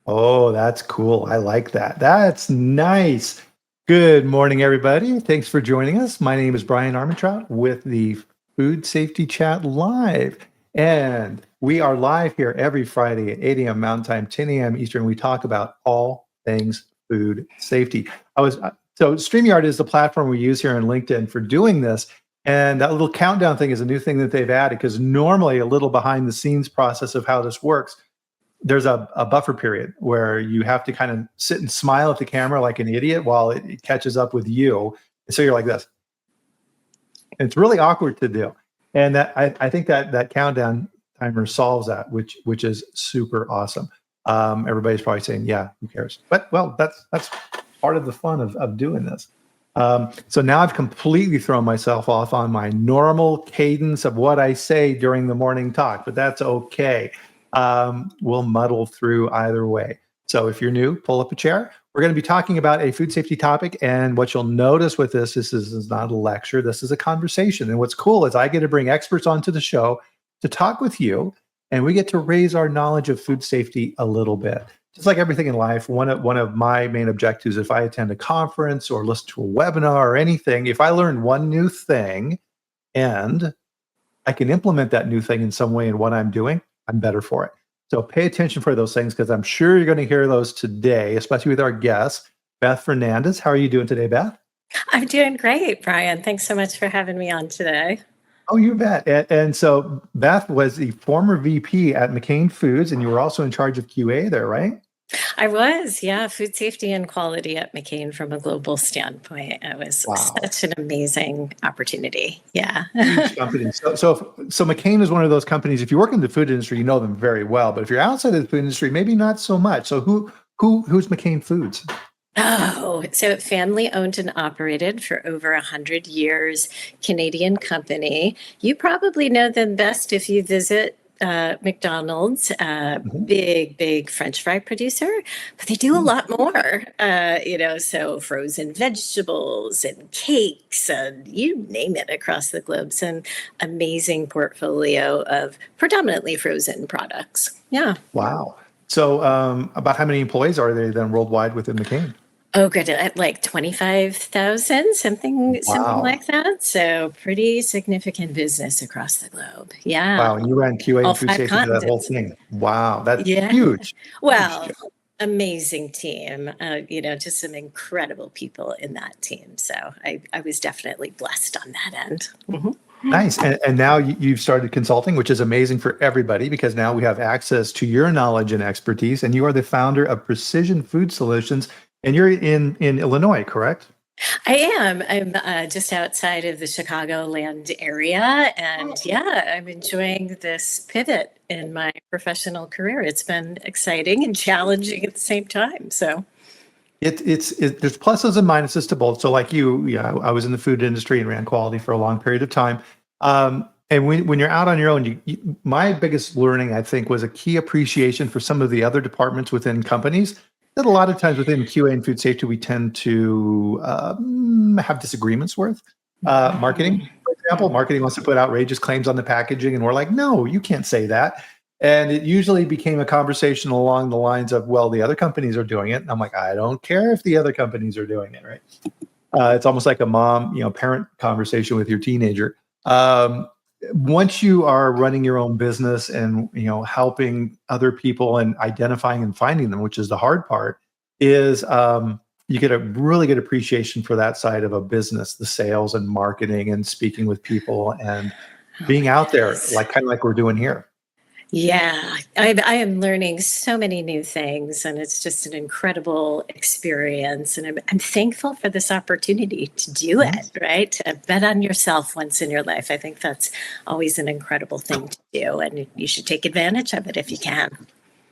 Oh, that's cool. I like that. That's nice. Good morning, everybody. Thanks for joining us. My name is Bryan Armentrout with the Food Safety Chat Live. And we are live here every Friday at 8 a.m. Mountain Time, 10 a.m. Eastern. We talk about all things food safety. So StreamYard is the platform we use here on LinkedIn for doing this. And that little countdown thing is a new thing that they've added because normally a little behind the scenes process of how this works, there's a buffer period where you have to kind of sit and smile at the camera like an idiot while it catches up with you. And so you're like this. And it's really awkward to do. And that I think that countdown timer solves that, which is super awesome. Everybody's probably saying, yeah, who cares? But well, that's part of the fun of doing this. So now I've completely thrown myself off on my normal cadence of what I say during the morning talk, but that's okay. We'll muddle through either way. So if you're new, pull up a chair. We're going to be talking about a food safety topic. And what you'll notice with this is not a lecture. This is a conversation. And what's cool is I get to bring experts onto the show to talk with you, and we get to raise our knowledge of food safety a little bit. Just like everything in life, one of my main objectives, if I attend a conference or listen to a webinar or anything, if I learn one new thing and I can implement that new thing in some way in what I'm doing, I'm better for it. So pay attention for those things because I'm sure you're going to hear those today, especially with our guest, Beth Fernandes. How are you doing today, Beth? I'm doing great, Bryan. Thanks so much for having me on today. Oh, you bet. And so Beth was the former VP at McCain Foods, and you were also in charge of QA there, right? I was, yeah, food safety and quality at McCain from a global standpoint. It was Wow. such an amazing opportunity. Yeah. Huge company. So McCain is one of those companies. If you work in the food industry, you know them very well. But if you're outside of the food industry, maybe not so much. So who's McCain Foods? Oh, so family owned and operated for over 100 years, Canadian company. You probably know them best if you visit McDonald's, Mhm. big French fry producer, but they do a lot more, so frozen vegetables and cakes and you name it across the globe. Some amazing portfolio of predominantly frozen products. Yeah. Wow. So about how many employees are they then worldwide within McCain? Oh, good. At like 25,000, something Wow. like that. So pretty significant business across the globe. Yeah. Wow. And you ran QA All and food five safety for that whole continents. thing. Wow. That's Yeah. huge. Huge. Well, amazing team. Just some incredible people in that team. So I was definitely blessed on that end. Mhm. Nice. And now you've started consulting, which is amazing for everybody because now we have access to your knowledge and expertise. And you are the founder of Precision Food Solutions, and you're in Illinois, correct? I am. I'm just outside of the Chicagoland area. And yeah, I'm enjoying this pivot in my professional career. It's been exciting and challenging at the same time. So, There's pluses and minuses to both. So like you, yeah, I was in the food industry and ran quality for a long period of time. And when you're out on your own, my biggest learning, I think, was a key appreciation for some of the other departments within companies that a lot of times within QA and food safety, we tend to have disagreements with. Marketing, for example, marketing wants to put outrageous claims on the packaging, and we're like, no, you can't say that. And it usually became a conversation along the lines of, well, the other companies are doing it. And I'm like, I don't care if the other companies are doing it, right? It's almost like a mom, parent conversation with your teenager. Once you are running your own business and helping other people and identifying and finding them, which is the hard part, is you get a really good appreciation for that side of a business, the sales and marketing and speaking with people and oh being my out there, goodness. like kind of like we're doing here. Yeah, I am learning so many new things, and it's just an incredible experience. And I'm thankful for this opportunity to do Mhm. it, right? To bet on yourself once in your life. I think that's always an incredible thing to do, and you should take advantage of it if you can.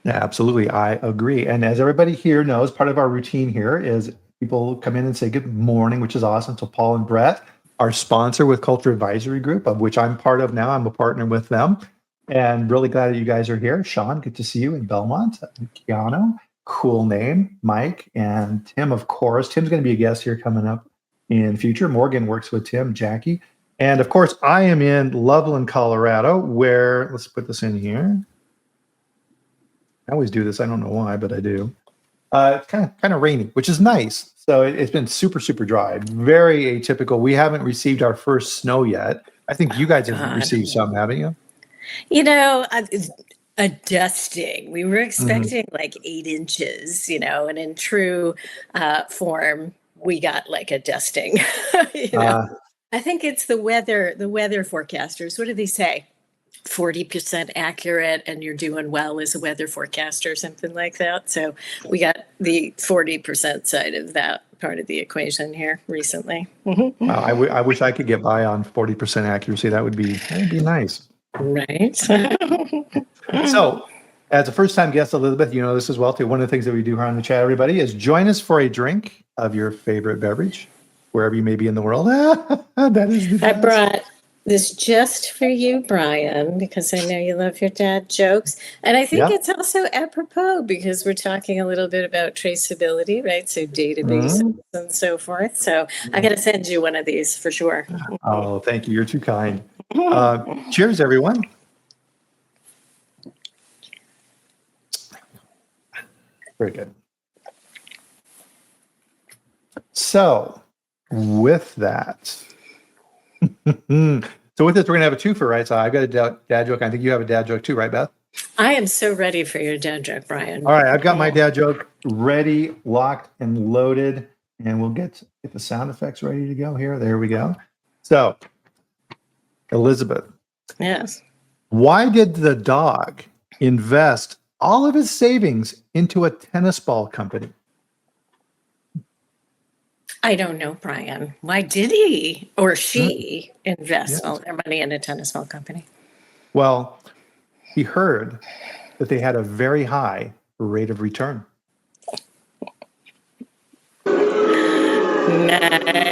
Yeah, absolutely. I agree. And as everybody here knows, part of our routine here is people come in and say good morning, which is awesome. So Paul and Brett, our sponsor with Culture Advisory Group, of which I'm part of now. I'm a partner with them. And really glad that you guys are here. Sean, good to see you in Belmont. Keanu, cool name. Mike and Tim, of course. Tim's going to be a guest here coming up in future. Morgan works with Tim, Jackie. And of course, I am in Loveland, Colorado, where, let's put this in here. I always do this. I don't know why, but I do. It's kind of rainy, which is nice. So it's been super, super dry. Very atypical. We haven't received our first snow yet. I think you guys have God. received some, haven't you? You know, a dusting. We were Mm-hmm. expecting like 8 inches, and in true form, we got like a dusting. you know, I think it's the weather forecasters. What do they say? 40% accurate, and you're doing well as a weather forecaster, something like that. So we got the 40% side of that part of the equation here recently. Wow, I wish I could get by on 40% accuracy. That'd be nice. Right. So, as a first-time guest, Elizabeth, you know this as well too. One of the things that we do here on the chat, everybody, is join us for a drink of your favorite beverage, wherever you may be in the world. That is the I best. brought this just for you, Bryan, because I know you love your dad jokes. And I think it's also apropos because we're talking a little bit about traceability, right? So databases and so forth. So I got to send you one of these for sure. Oh, thank you. You're too kind. Cheers, everyone. Very good. So, with that, we're going to have a twofer, right? So I've got a dad joke. I think you have a dad joke too, right, Beth? I am so ready for your dad joke, Bryan. All right, I've got my dad joke ready, locked, and loaded, and we'll get the sound effects ready to go here. There we go. So, Elizabeth. Yes. Why did the dog invest all of his savings into a tennis ball company? I don't know, Bryan. Why did he or she invest all their money in a tennis ball company? Well, he heard that they had a very high rate of return.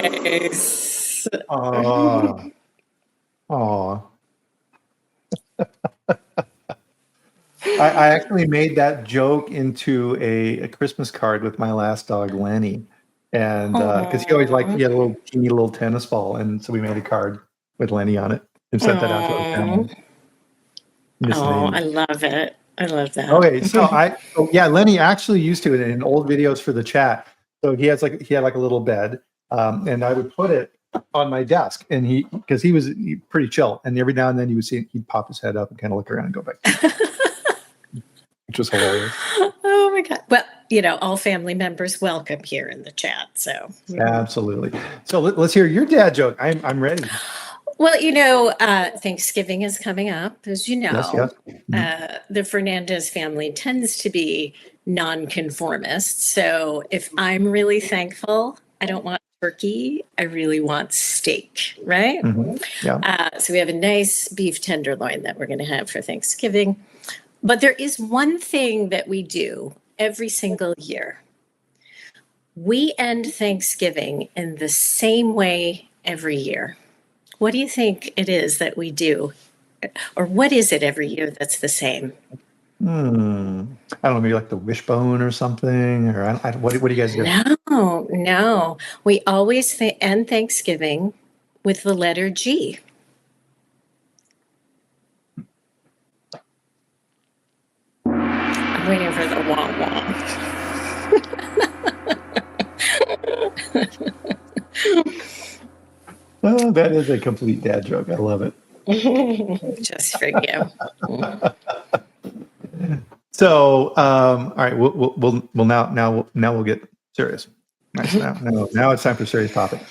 Nice. Oh. I actually made that joke into a Christmas card with my last dog, Lenny. And because he always liked, he had a little teeny little tennis ball. And so we made a card with Lenny on it and sent that out to our family. I love it. I love that. Okay, so Lenny actually used to it in old videos for the chat. So he had like a little bed, and I would put it on my desk, and because he was pretty chill, and every now and then he'd pop his head up and kind of look around and go back, which was hilarious. Oh my God! Well, all family members welcome here in the chat. So absolutely. So let's hear your dad joke. I'm ready. Well, Thanksgiving is coming up, as you know. Yes. The Fernandes family tends to be nonconformist. So if I'm really thankful, I don't want turkey. I really want steak, right? Mm-hmm. Yeah. So we have a nice beef tenderloin that we're going to have for Thanksgiving. But there is one thing that we do every single year. We end Thanksgiving in the same way every year. What do you think it is that we do? Or what is it every year that's the same? I don't know, maybe like the wishbone or something, or what do you guys do? No. We always end Thanksgiving with the letter G. I'm waiting for the wah-wah. Oh, that is a complete dad joke. I love it. Just for you. So, all right, we'll now we'll get serious. Nice. Now it's time for serious topic.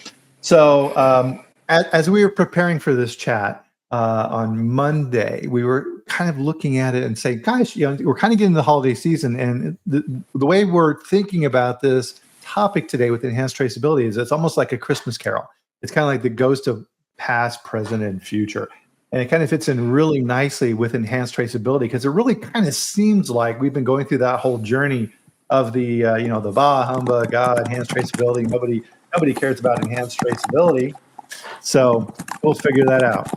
So, as we were preparing for this chat on Monday, we were kind of looking at it and saying, "Guys, we're kind of getting the holiday season, and the way we're thinking about this topic today with enhanced traceability is it's almost like a Christmas carol. It's kind of like the ghost of past, present, and future." And it kind of fits in really nicely with enhanced traceability because it really kind of seems like we've been going through that whole journey of the the bah humbug, enhanced traceability. Nobody cares about enhanced traceability, so we'll figure that out.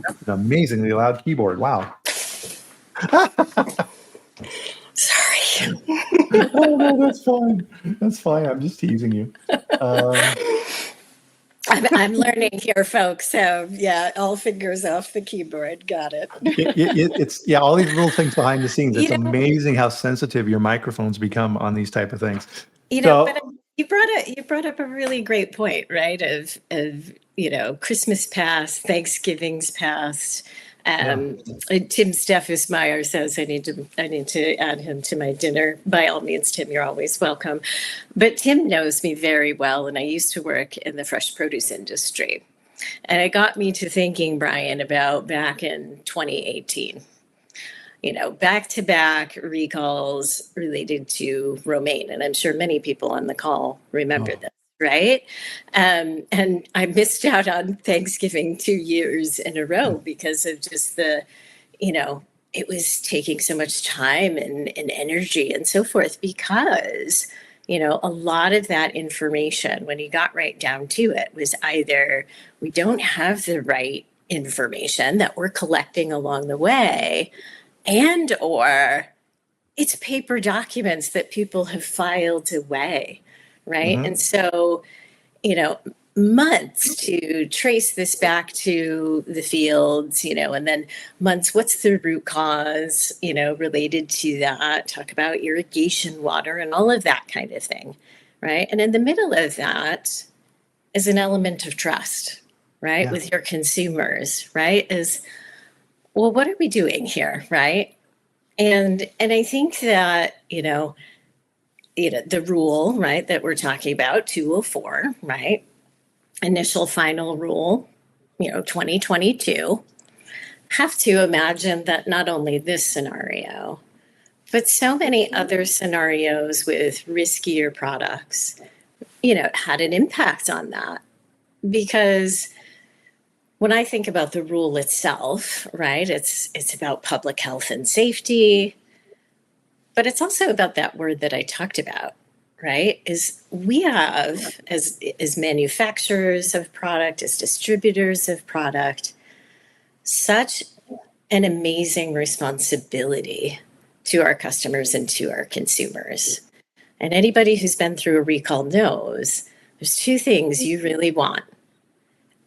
That's an amazingly loud keyboard. Wow. Sorry. Oh, no, that's fine. That's fine. I'm just teasing you. I I'm learning here, folks. So yeah, all fingers off the keyboard. Got it. It's all these little things behind the scenes. It's You know, amazing how sensitive your microphones become on these type of things. but So you brought up a really great point, right? Of Christmas past, Thanksgiving's past. yeah, Tim Steffesmeyer says I need to add him to my dinner. By all means, Tim, you're always welcome. But Tim knows me very well, and I used to work in the fresh produce industry. And it got me to thinking, Bryan, about back in 2018, back to back recalls related to romaine. And I'm sure many people on the call remember this, right? And I missed out on Thanksgiving 2 years in a row because of just it was taking so much time and energy and so forth because a lot of that information, when you got right down to it, was either we don't have the right information that we're collecting along the way, and or it's paper documents that people have filed away, right? mhm, And so, you know, months to trace this back to the fields, and then months, what's the root cause, related to that, talk about irrigation water and all of that kind of thing, right? And in the middle of that is an element of trust, right, yeah, with your consumers, right? Is, well, what are we doing here, right? And I think that, the rule, right, that we're talking about, 204, right? Initial final rule, 2022, have to imagine that not only this scenario, but so many other scenarios with riskier products, had an impact on that. Because when I think about the rule itself, right, it's about public health and safety, but it's also about that word that I talked about, right? Is we have as manufacturers of product, as distributors of product, such an amazing responsibility to our customers and to our consumers. And anybody who's been through a recall knows there's two things you really want: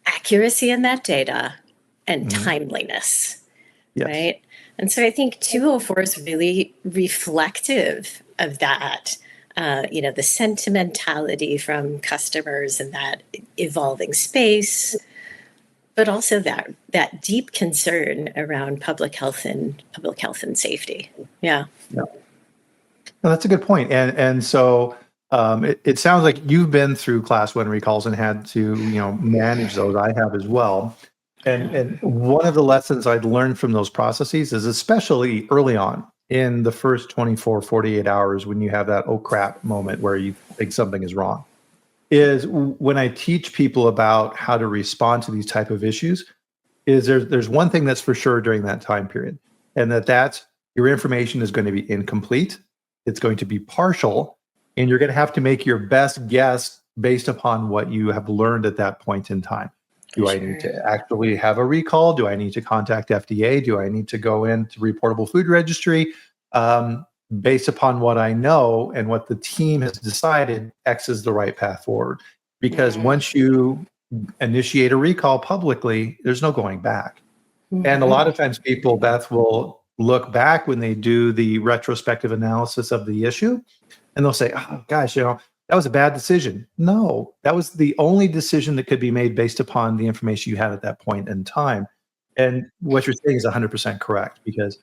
accuracy in that data and mhm, timeliness, yes, right? And so I think 204 is really reflective of that, the sentimentality from customers and that evolving space, but also that deep concern around public health and safety. Yeah. yeah. No, that's a good point. And so it sounds like you've been through class one recalls and had to manage those. I have as well. And one of the lessons I'd learned from those processes is, especially early on in the first 24, 48 hours, when you have that oh crap moment where you think something is wrong, is when I teach people about how to respond to these type of issues, is there's one thing that's for sure during that time period, and that's your information is going to be incomplete, it's going to be partial, and you're going to have to make your best guess based upon what you have learned at that point in time. Do I need to actually have a recall? Do I need to contact FDA? Do I need to go into reportable food registry? Based upon what I know and what the team has decided, X is the right path forward. Because once you initiate a recall publicly, there's no going back. And a lot of times people, Beth, will look back when they do the retrospective analysis of the issue, and they'll say, oh gosh, that was a bad decision. No, that was the only decision that could be made based upon the information you had at that point in time. And what you're saying is 100% correct, because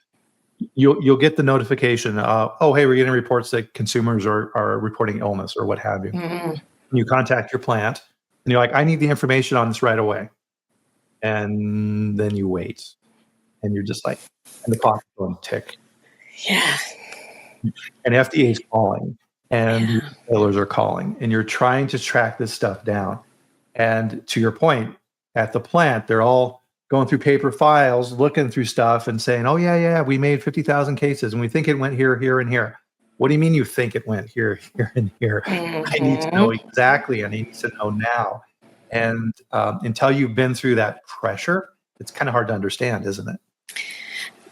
you'll get the notification, oh, hey, we're getting reports that consumers are reporting illness or what have you. Mhm. And you contact your plant and you're like, I need the information on this right away. And then you wait and you're just like, and the clock's going tick. Yeah. And FDA is calling and the Yeah. retailers are calling, and you're trying to track this stuff down. And to your point, at the plant, they're all going through paper files, looking through stuff and saying, oh, yeah, we made 50,000 cases and we think it went here, here, and here. What do you mean you think it went here, here, and here? I need to know exactly. I need to know now. And until you've been through that pressure, it's kind of hard to understand, isn't it?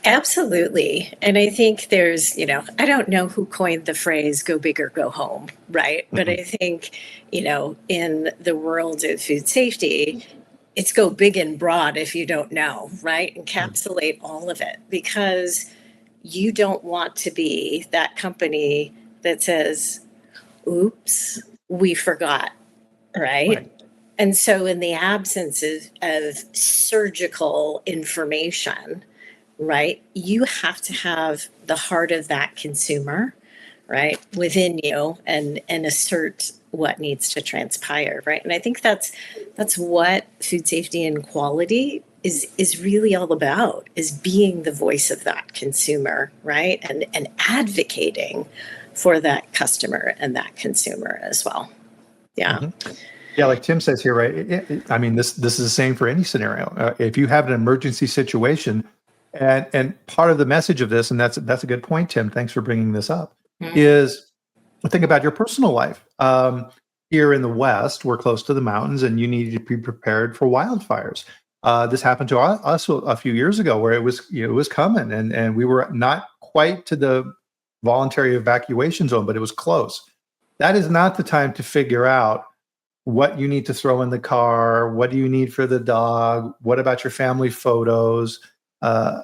Absolutely. And I think there's, I don't know who coined the phrase go big or go home, right? But I Mhm. think, in the world of food safety, it's go big and broad if you don't know, right? Encapsulate all of it because you don't want to be that company that says, oops, we forgot, right? Right. And so, in the absence of surgical information, right, you have to have the heart of that consumer, right, within you and assert what needs to transpire, right? And I think that's what food safety and quality is really all about, is being the voice of that consumer, right? And advocating for that customer and that consumer as well. Yeah. Mhm. Yeah, like Tim says here, right? I mean, this is the same for any scenario. If you have an emergency situation, and part of the message of this, and that's a good point, Tim. Thanks for bringing this up. Mhm. Is think about your personal life. Here in the West, we're close to the mountains, and you need to be prepared for wildfires. This happened to us a few years ago, where it was coming, and we were not quite to the voluntary evacuation zone, but it was close. That is not the time to figure out what you need to throw in the car, what do you need for the dog, what about your family photos. Uh,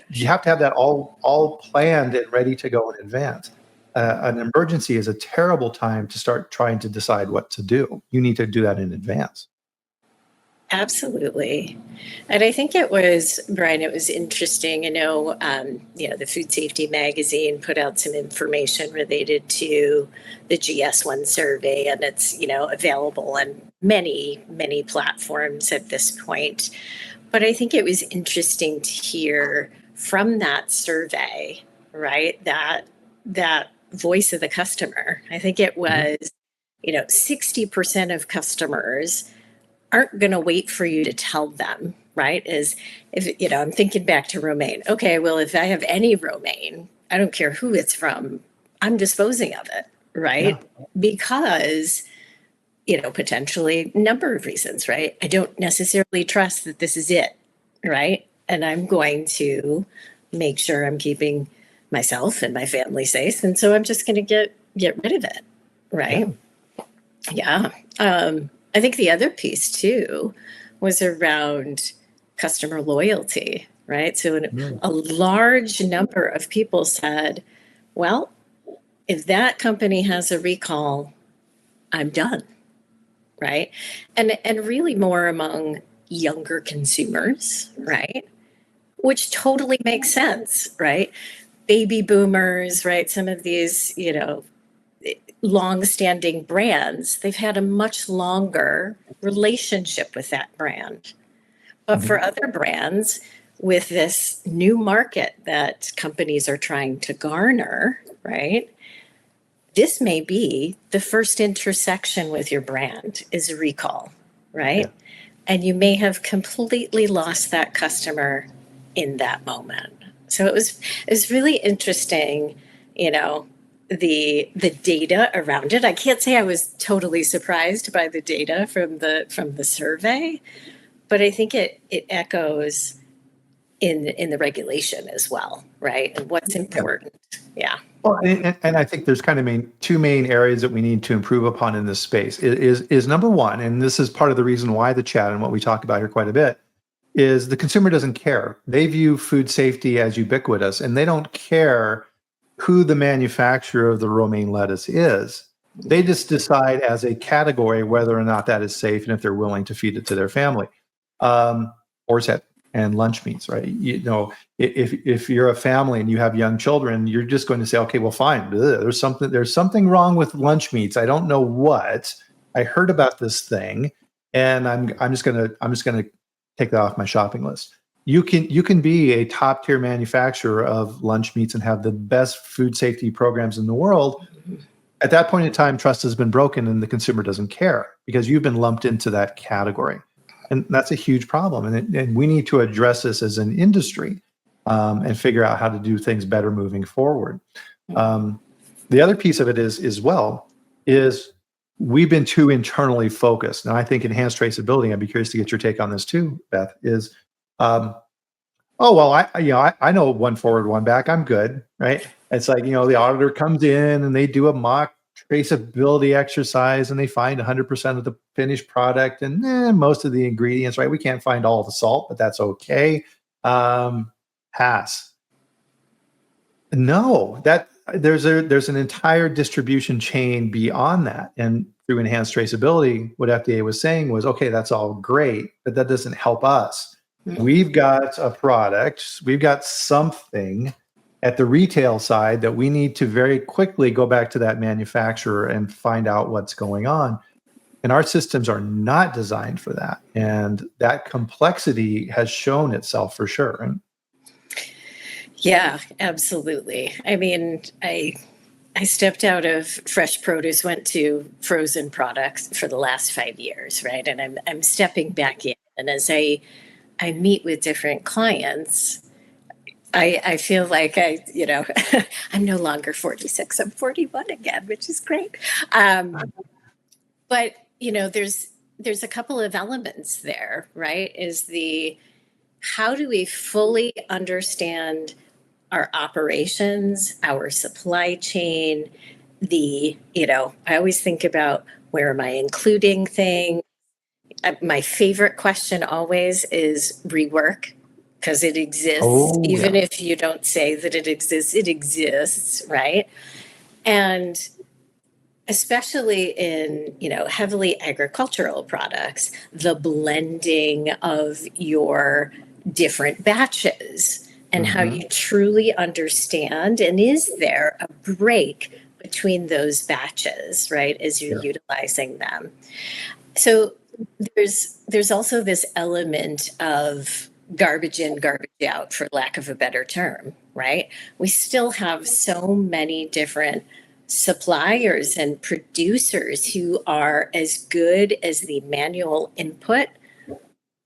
you have to have that all planned and ready to go in advance. An emergency is a terrible time to start trying to decide what to do. You need to do that in advance. Absolutely. And I think it was, Brian, it was interesting. I know, the Food Safety Magazine put out some information related to the GS1 survey, and it's, available on many, many platforms at this point. But I think it was interesting to hear from that survey, right? That voice of the customer. I think it Mhm. was, 60% of customers aren't going to wait for you to tell them, right? Is if, I'm thinking back to romaine. Okay, well, if I have any romaine, I don't care who it's from, I'm disposing of it, Yeah. right? Because, potentially number of reasons, right? I don't necessarily trust that this is it, right? And I'm going to make sure I'm keeping myself and my family safe. And so I'm just going to get rid of it, Yeah. right? Yeah. I think the other piece too was around customer loyalty, right? So Mm. a large number of people said, well, if that company has a recall, I'm done, right? And really more among younger consumers, right? Which totally makes sense, right? Baby boomers, right? Some of these, long-standing brands, they've had a much longer relationship with that brand. But for Mhm. other brands, with this new market that companies are trying to garner, right? This may be the first intersection with your brand is a recall, Yeah. right? And you may have completely lost that customer in that moment. So it was really interesting, you know, the data around it. I can't say I was totally surprised by the data from the survey, but I think it echoes in the regulation as well, right? And what's Yeah. important. Yeah. Well, and I think there's kind of two main areas that we need to improve upon in this space. Is number one, and this is part of the reason why the chat and what we talk about here quite a bit, is the consumer doesn't care. They view food safety as ubiquitous, and they don't care who the manufacturer of the romaine lettuce is. They just decide as a category whether or not that is safe and if they're willing to feed it to their family. Or set and lunch meats, right? If you're a family and you have young children, you're just going to say, okay, well, fine. There's something wrong with lunch meats. I don't know what. I heard about this thing, and I'm just gonna take that off my shopping list. You can be a top tier manufacturer of lunch meats and have the best food safety programs in the world. At that point in time, trust has been broken and the consumer doesn't care because you've been lumped into that category. And that's a huge problem. And we need to address this as an industry, and figure out how to do things better moving forward. Um, the other piece of it is we've been too internally focused. And I think enhanced traceability, I'd be curious to get your take on this too, Beth, is um, Oh, well, I know one forward, one back. I'm good, right? It's like, the auditor comes in and they do a mock traceability exercise and they find 100% of the finished product and most of the ingredients, right? We can't find all the salt, but that's okay. Pass. No, that there's an entire distribution chain beyond that. And through enhanced traceability, what FDA was saying was, okay, that's all great, but that doesn't help us. We've got a product, we've got something at the retail side that we need to very quickly go back to that manufacturer and find out what's going on. And our systems are not designed for that. And that complexity has shown itself for sure. Right? Yeah, absolutely. I mean, I stepped out of fresh produce, went to frozen products for the last 5 years, right? And I'm stepping back in. And as I meet with different clients, I feel like I'm no longer 46, I'm 41 again, which is great. But there's a couple of elements there, right? Is the how do we fully understand our operations, our supply chain, I always think about where am I including things? My favorite question always is rework because it exists. Oh, Even yeah. if you don't say that it exists, right? And especially in heavily agricultural products, the blending of your different batches and how you truly understand, and is there a break between those batches, right, as you're utilizing them. So there's also this element of garbage in, garbage out, for lack of a better term, right? We still have so many different suppliers and producers who are as good as the manual input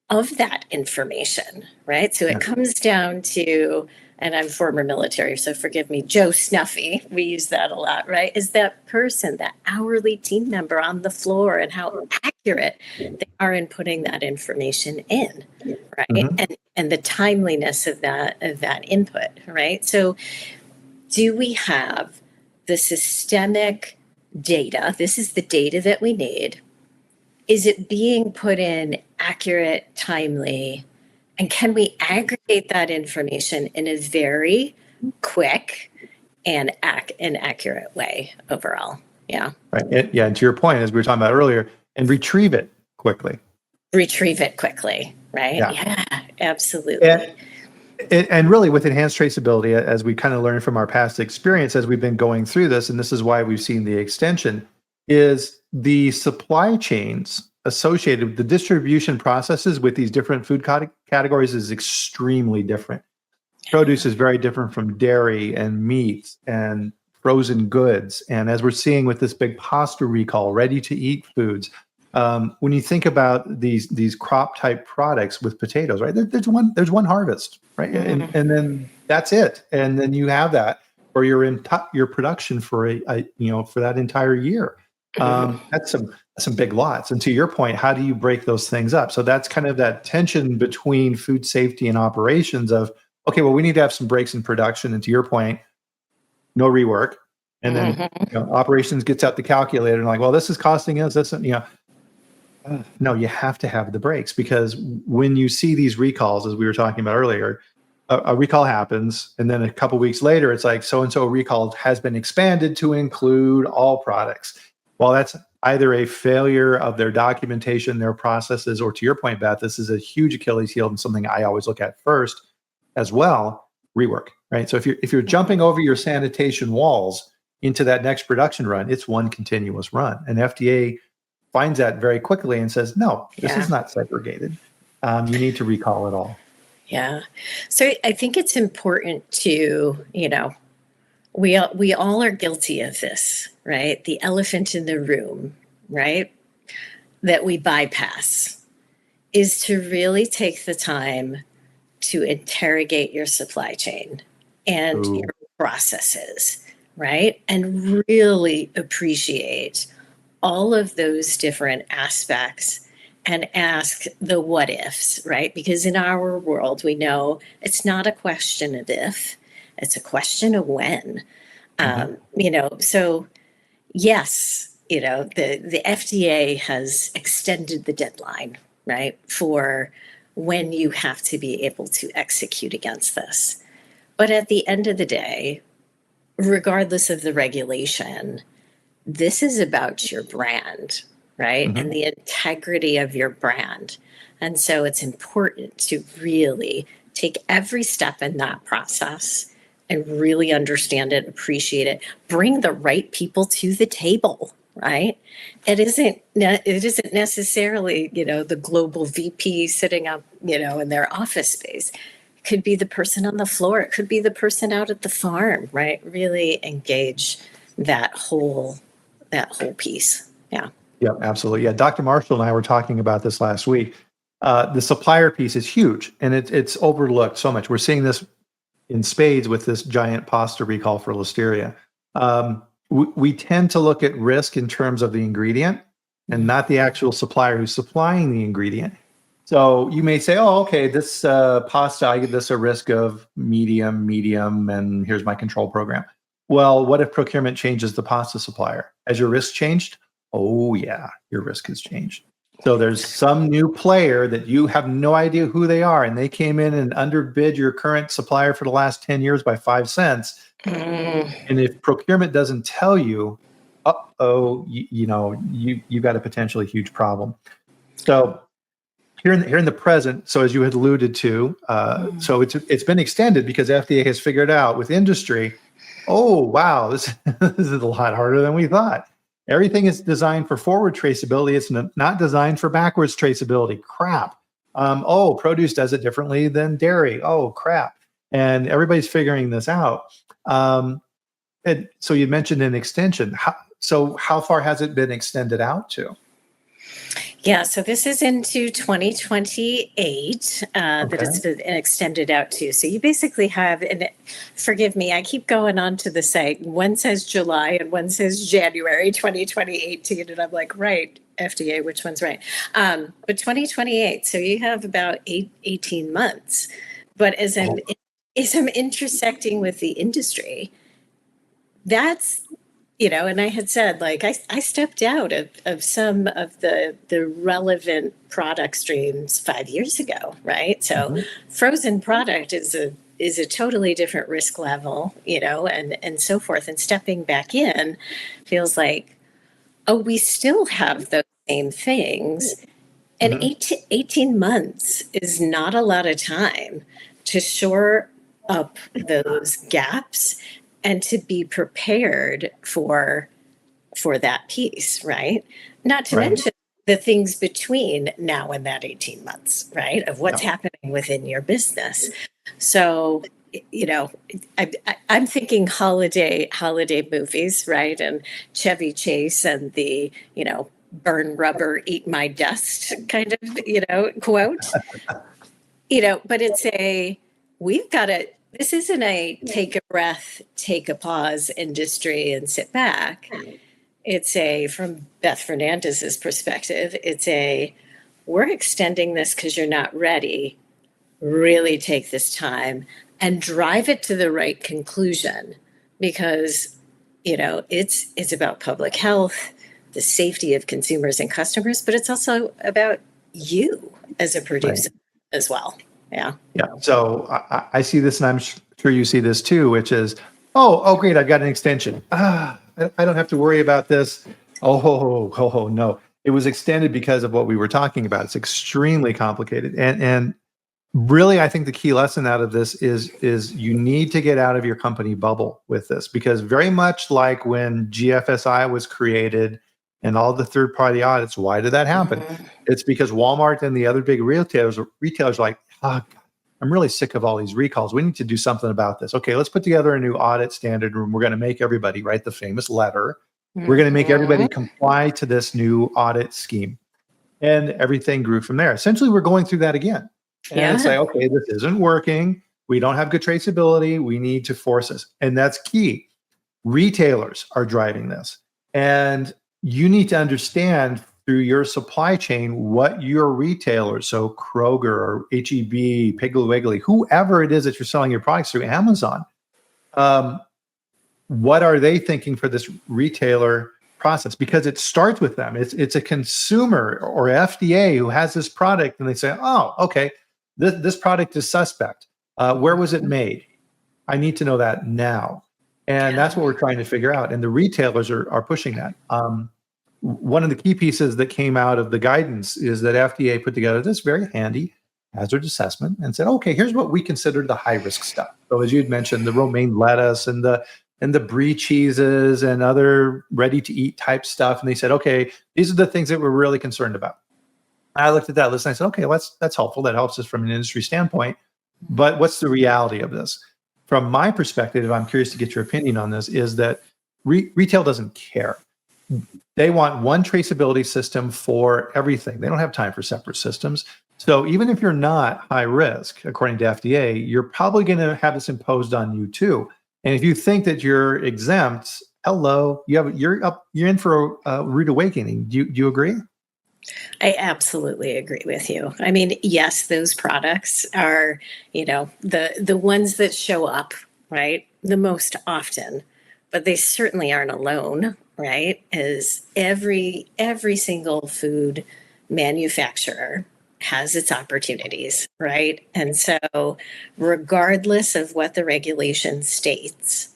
of that information, right? So it comes down to, and I'm former military, so forgive me, Joe Snuffy, we use that a lot, right? Is that person, that hourly team member on the floor, and how accurate they are in putting that information in, right? And the timeliness of that input, right? So do we have the systemic data? This is the data that we need. Is it being put in accurate, timely, and can we aggregate that information in a very quick and accurate way overall? Yeah. Right. And to your point, as we were talking about earlier, and retrieve it quickly. Retrieve it quickly, right? Yeah, absolutely. And really with enhanced traceability, as we kind of learned from our past experience as we've been going through this, and this is why we've seen the extension, is the supply chains associated with the distribution processes with these different food categories is extremely different. Produce is very different from dairy and meats and frozen goods. And as we're seeing with this big pasta recall, ready to eat foods, when you think about these crop type products with potatoes, right? There's one harvest, right? And then that's it. And then you have that for your production for for that entire year. That's some big lots. And to your point, how do you break those things up? So that's kind of that tension between food safety and operations of, okay, well, we need to have some breaks in production. And to your point, no rework. And then operations gets out the calculator and like, well, this is costing us this, no, you have to have the breaks, because when you see these recalls, as we were talking about earlier, a recall happens, and then a couple weeks later, it's like so-and-so recall has been expanded to include all products. Well, that's either a failure of their documentation, their processes, or to your point, Beth, this is a huge Achilles heel and something I always look at first as well, rework, right? So if you're jumping over your sanitation walls into that next production run, it's one continuous run. And FDA finds that very quickly and says, no, this is not segregated. You need to recall it all. Yeah. So I think it's important to, we all are guilty of this, right? The elephant in the room, right? That we bypass is to really take the time to interrogate your supply chain and your processes, right? And really appreciate all of those different aspects and ask the what ifs, right? Because in our world, we know it's not a question of if, it's a question of when. Mhm. So yes, the FDA has extended the deadline, right, for when you have to be able to execute against this. But at the end of the day, regardless of the regulation, this is about your brand, right? And Mhm. the integrity of your brand. And so it's important to really take every step in that process and really understand it, appreciate it, bring the right people to the table, right? It isn't necessarily, the global VP sitting up, in their office space. It could be the person on the floor, it could be the person out at the farm, right? Really engage that whole that whole piece. Yeah. Yeah, absolutely. Yeah, Dr. Marshall and I were talking about this last week. The supplier piece is huge, and it's overlooked so much. We're seeing this in spades with this giant pasta recall for Listeria. We tend to look at risk in terms of the ingredient and not the actual supplier who's supplying the ingredient. So you may say, oh, okay, this pasta, I give this a risk of medium, and here's my control program. Well, what if procurement changes the pasta supplier? Has your risk changed? Oh, yeah, your risk has changed. So there's some new player that you have no idea who they are, and they came in and underbid your current supplier for the last 10 years by 5 cents. Mm. And if procurement doesn't tell you, you've got a potentially huge problem. So here in the present, so as you had alluded to, so it's been extended because FDA has figured out with industry, oh wow, this this is a lot harder than we thought. Everything is designed for forward traceability. It's not designed for backwards traceability. Crap. Produce does it differently than dairy. Oh crap. And everybody's figuring this out. And so you mentioned an extension. How far has it been extended out to? Yeah, so this is into 2028 that Okay. it's been extended out to. So you basically have, and forgive me, I keep going on to the site. One says July and one says January 2018. And I'm like, right, FDA, which one's right? But 2028, so you have about 18 months. But as I'm intersecting with the industry, that's and I had said, like, I stepped out of some of the relevant product streams 5 years ago, right? So Mhm. frozen product is a totally different risk level, and so forth. And stepping back in feels like, oh, we still have those same things. And Mhm. 18 months is not a lot of time to shore up those gaps and to be prepared for that piece, right? Not to Right. mention the things between now and that 18 months, right? Of what's Yeah. happening within your business. So, you know, I'm thinking holiday movies, right? And Chevy Chase and the, burn rubber, eat my dust kind of, quote. But this isn't a take a breath, take a pause industry and sit back. From Beth Fernandes's perspective, we're extending this because you're not ready. Really take this time and drive it to the right conclusion because, it's about public health, the safety of consumers and customers, but it's also about you as a Right. producer as well. Yeah. Yeah. So I see this, and I'm sure you see this too, which is, oh, great, I've got an extension. I don't have to worry about this. No. It was extended because of what we were talking about. It's extremely complicated, and really, I think the key lesson out of this is you need to get out of your company bubble with this, because very much like when GFSI was created and all the third-party audits, why did that happen? Mhm. It's because Walmart and the other big retailers are like, oh, God, I'm really sick of all these recalls. We need to do something about this. Okay, let's put together a new audit standard, and we're going to make everybody write the famous letter. We're going to make everybody Mhm. comply to this new audit scheme. And everything grew from there. Essentially, we're going through that again. And it's Yeah. like, okay, this isn't working. We don't have good traceability. We need to force this. And that's key. Retailers are driving this. And you need to understand through your supply chain what your retailers, so Kroger or HEB, Piggly Wiggly, whoever it is that you're selling your products through, Amazon, what are they thinking for this retailer process? Because it starts with them. It's a consumer or FDA who has this product, and they say, oh, okay, this product is suspect. Where was it made? I need to know that now. And that's what we're trying to figure out. And the retailers are pushing that. One of the key pieces that came out of the guidance is that FDA put together this very handy hazard assessment and said, okay, here's what we consider the high risk stuff. So as you'd mentioned, the romaine lettuce and the brie cheeses and other ready to eat type stuff. And they said, okay, these are the things that we're really concerned about. I looked at that list and I said, okay, that's helpful. That helps us from an industry standpoint. But what's the reality of this? From my perspective, I'm curious to get your opinion on this, is that retail doesn't care. They want one traceability system for everything. They don't have time for separate systems. So even if you're not high risk, according to FDA, you're probably going to have this imposed on you too. And if you think that you're exempt, hello, you're in for a rude awakening. Do you agree? I absolutely agree with you. I mean, yes, those products are, the ones that show up, right, the most often, but they certainly aren't alone, right? As every single food manufacturer has its opportunities, right? And so regardless of what the regulation states,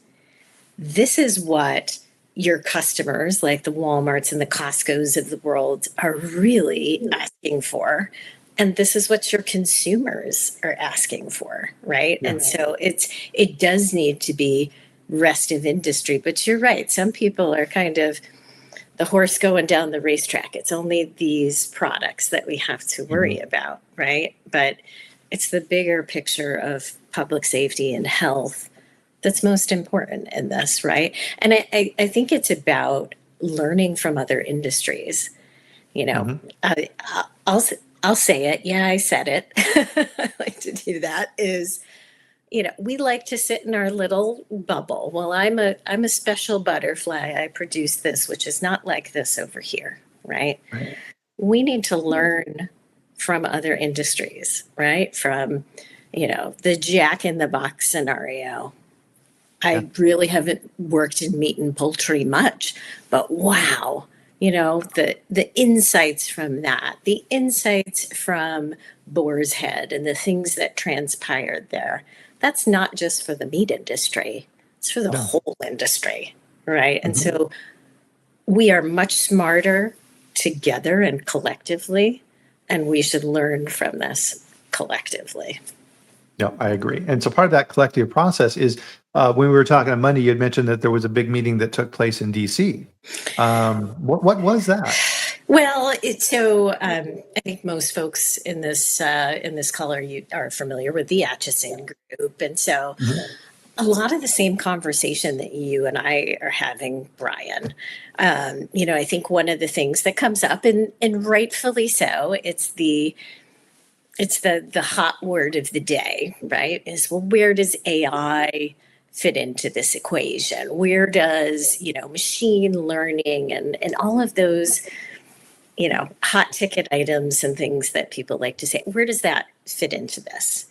this is what your customers, like the Walmarts and the Costcos of the world, are really asking for. And this is what your consumers are asking for, right? Yeah. And so it does need to be rest of industry. But you're right. Some people are kind of the horse going down the racetrack. It's only these products that we have to worry about, right? But it's the bigger picture of public safety and health that's most important in this, right? And I think it's about learning from other industries. I'll say it. Yeah, I said it. I like to do that. We like to sit in our little bubble. Well, I'm a special butterfly. I produce this, which is not like this over here, right? Right. We need to learn from other industries, right? From, the Jack in the Box scenario. I really haven't worked in meat and poultry much, but wow, the insights from that, the insights from Boar's Head and the things that transpired there, that's not just for the meat industry, it's for the whole industry, right? And so we are much smarter together and collectively, and we should learn from this collectively. Yeah, I agree. And so part of that collective process is when we were talking on Monday, you had mentioned that there was a big meeting that took place in DC. What was that? Well, I think most folks in this color you are familiar with the Atchison group, and so a lot of the same conversation that you and I are having, Bryan. I think one of the things that comes up, and rightfully so, it's the hot word of the day, right? Is, well, where does AI fit into this equation? Where does, machine learning and all of those, hot ticket items and things that people like to say, where does that fit into this?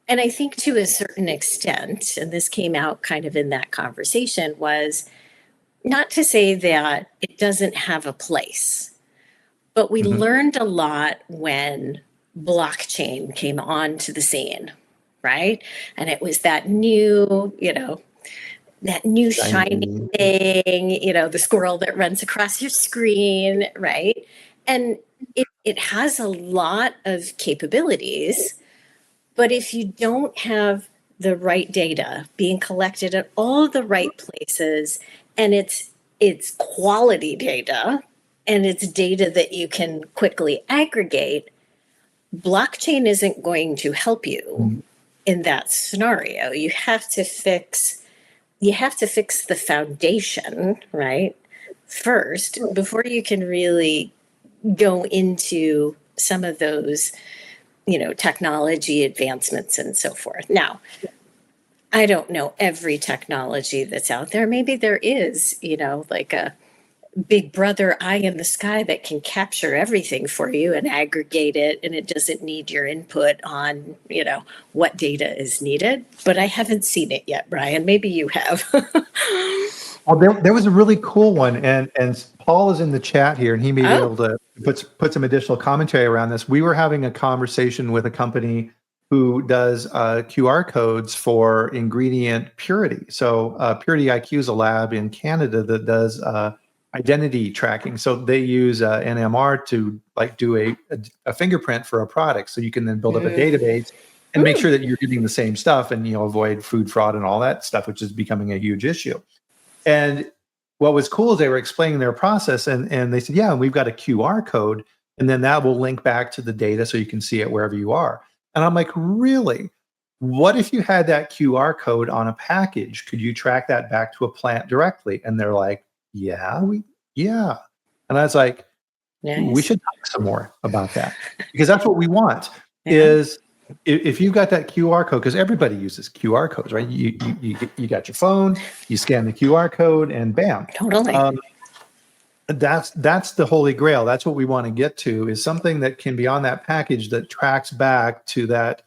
And I think to a certain extent, and this came out kind of in that conversation, was not to say that it doesn't have a place, but we learned a lot when blockchain came onto the scene, right? And it was that new, shiny thing, the squirrel that runs across your screen, right? And it has a lot of capabilities, but if you don't have the right data being collected at all the right places, and it's quality data, and it's data that you can quickly aggregate, blockchain isn't going to help you in that scenario. You have to fix the foundation, right, first, before you can really go into some of those, technology advancements and so forth. Now, I don't know every technology that's out there. Maybe there is, like a big brother eye in the sky that can capture everything for you and aggregate it, and it doesn't need your input on, what data is needed. But I haven't seen it yet, Brian. Maybe you have. Well, there was a really cool one, and Paul is in the chat here, and he may be Oh. able to put some additional commentary around this. We were having a conversation with a company who does QR codes for ingredient purity. So Purity IQ is a lab in Canada that does identity tracking. So they use NMR to do a fingerprint for a product. So you can then build up a database and make sure that you're getting the same stuff, and avoid food fraud and all that stuff, which is becoming a huge issue. And what was cool is they were explaining their process, and they said, yeah, we've got a QR code, and then that will link back to the data so you can see it wherever you are. And I'm like, really? What if you had that QR code on a package? Could you track that back to a plant directly? And they're like, yeah. And I was like, we should talk some more about that, because that's what we want. Is if you've got that QR code, because everybody uses QR codes, right? You got your phone, you scan the QR code, and bam. Totally. That's the holy grail. That's what we want to get to, is something that can be on that package that tracks back to that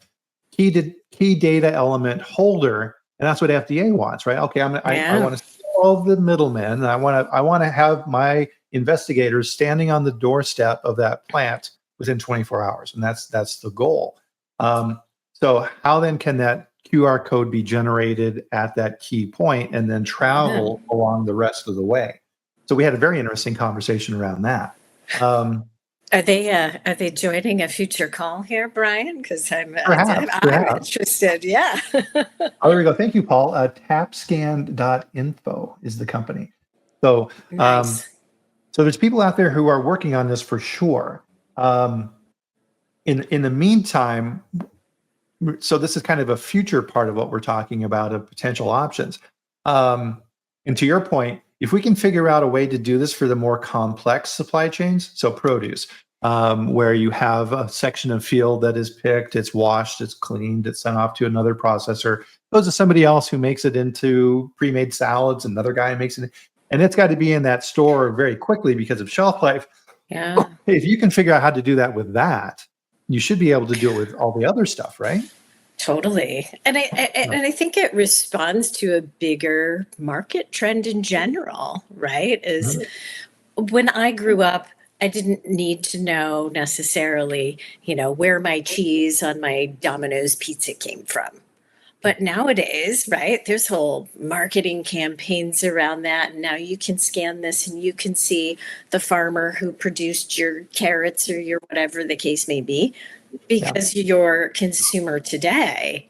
key data element holder, and that's what FDA wants, right? Okay, I want to solve the middleman, and I want to have my investigators standing on the doorstep of that plant within 24 hours, and that's the goal. So how then can that QR code be generated at that key point and then travel along the rest of the way? So we had a very interesting conversation around that. Are they joining a future call here, Brian? Because I'm interested. Yeah. Oh, there we go. Thank you, Paul. Tapscan.info is the company. So, nice. So there's people out there who are working on this for sure. In the meantime, so this is kind of a future part of what we're talking about, of potential options. And to your point, if we can figure out a way to do this for the more complex supply chains, so produce, where you have a section of field that is picked, it's washed, it's cleaned, it's sent off to another processor, goes to somebody else who makes it into pre-made salads, another guy makes it, and it's got to be in that store very quickly because of shelf life. Yeah. If you can figure out how to do that with that, you should be able to do it with all the other stuff, right? Totally. And I think it responds to a bigger market trend in general, right? Is when I grew up, I didn't need to know necessarily, where my cheese on my Domino's pizza came from. But nowadays, right, there's whole marketing campaigns around that. And now you can scan this and you can see the farmer who produced your carrots or your whatever the case may be, because your consumer today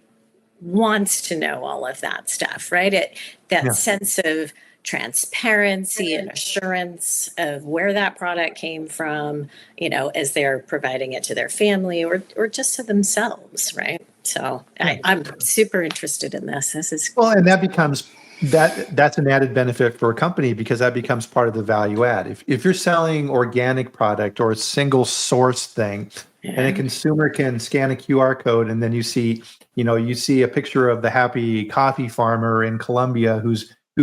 wants to know all of that stuff, right? That sense of transparency and assurance of where that product came from, as they're providing it to their family or just to themselves, right? So I'm super interested in this. This is well, and that becomes that's an added benefit for a company, because that becomes part of the value add. If you're selling organic product or a single source thing, and a consumer can scan a QR code, and then you see a picture of the happy coffee farmer in Colombia who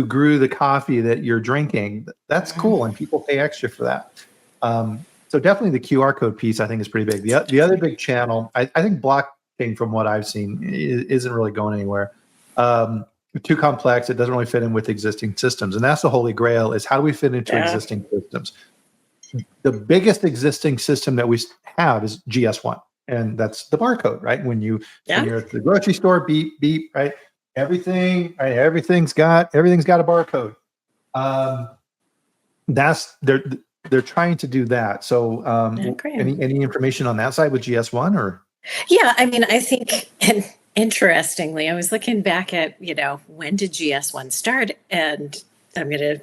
grew the coffee that you're drinking. That's cool, and people pay extra for that. So definitely the QR code piece, I think, is pretty big. The other big channel, I think blockchain, from what I've seen, isn't really going anywhere. Too complex. It doesn't really fit in with existing systems, and that's the holy grail: is how do we fit into existing systems? The biggest existing system that we have is GS1, and that's the barcode, right? When you're at the grocery store, beep beep, right? Everything's got a barcode. They're trying to do that. So, any information on that side with GS1 or? Yeah, I mean, I think, and interestingly, I was looking back at, when did GS1 start? And I'm going to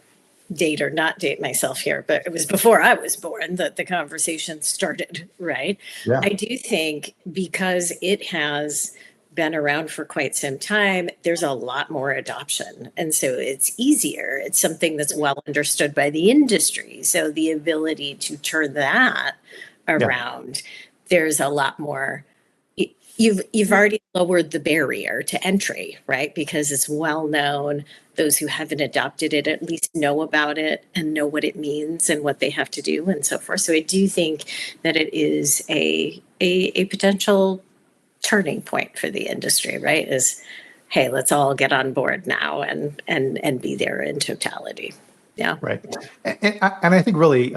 date or not date myself here, but it was before I was born that the conversation started, right? Yeah. I do think because it has been around for quite some time, there's a lot more adoption. And so it's easier. It's something that's well understood by the industry. So the ability to turn that around, there's a lot more You've already lowered the barrier to entry, right? Because it's well known. Those who haven't adopted it at least know about it and know what it means and what they have to do and so forth. So I do think that it is a potential turning point for the industry, right? Is, hey, let's all get on board now and be there in totality. Yeah. Right. And I think really,